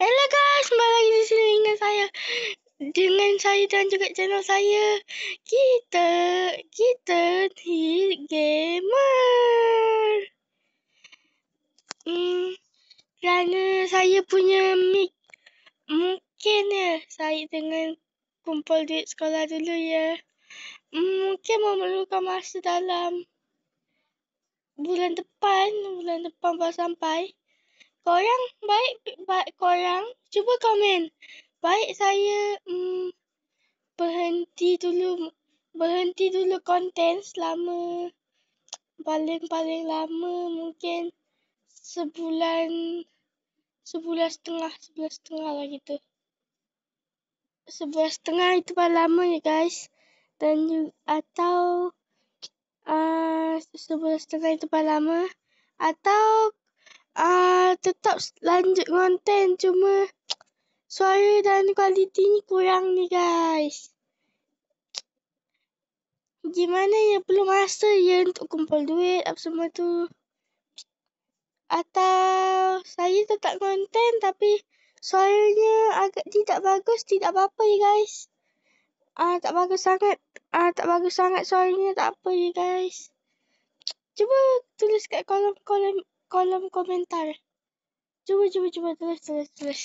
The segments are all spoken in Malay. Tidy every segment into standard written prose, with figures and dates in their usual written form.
Hello guys, kembali lagi di sini dengan saya dan juga channel saya. Kita Hit Gamer. Kerana saya punya mic mungkin saya dengan kumpul duit sekolah dulu ya. Mungkin memerlukan masa dalam bulan depan baru sampai. Korang baik korang cuba komen. Baik saya berhenti dulu konten selama paling lama mungkin sebulan setengah lah gitu. Sebulan setengah itu paling lama ya guys. Dan atau sebulan setengah itu paling lama, atau tetap lanjut konten, cuma suara dan kualiti ni kurang ni guys. Gimana ya, belum masa ya untuk kumpul duit apa semua tu. Atau saya tetap konten tapi suaranya agak tidak bagus, tidak apa-apa ya guys. Tak bagus sangat suaranya, tak apa ya guys. Cuba tulis kat kolom komentar. Cuba tulis.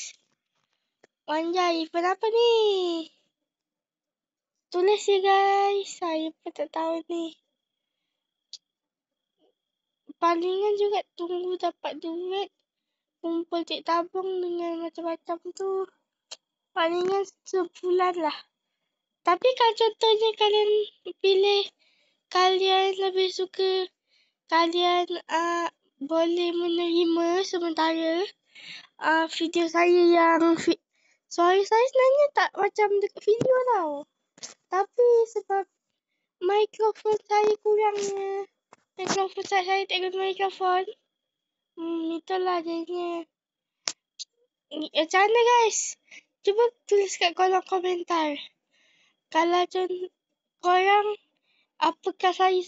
Wanjai, event apa ni? Tulis ya guys, saya pun tak tahu ni. Palingan juga tunggu dapat duit, kumpul duit tabung dengan macam-macam tu. Palingan sebulan lah. Tapi kalau contohnya kalian pilih, kalian lebih suka, kalian boleh menerima sementara video saya yang suara saya sebenarnya tak macam dekat video tau. Tapi sebab mikrofon saya kurangnya, mikrofon saya tak guna mikrofon. Itulah jadinya. Macam mana guys? Cuba tulis kat kolom komentar. Kalau korang, apakah saya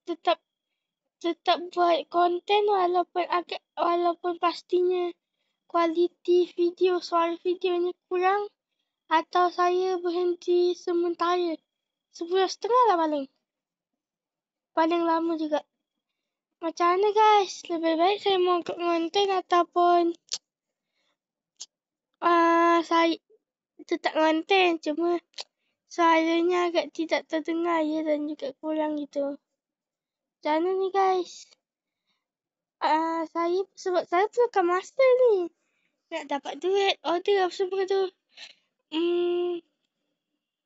tetap buat konten walaupun pastinya kualiti video, suara videonya kurang, atau saya berhenti sementara. Sebulan setengah lah paling lama juga. Macam mana guys? Lebih baik saya mau konten ataupun saya tetap konten, cuma suaranya agak tidak terdengar ya, dan juga kurang gitu. Macam mana ni guys? Sebab saya perlukan masa ni nak dapat duit, order apa semua tu.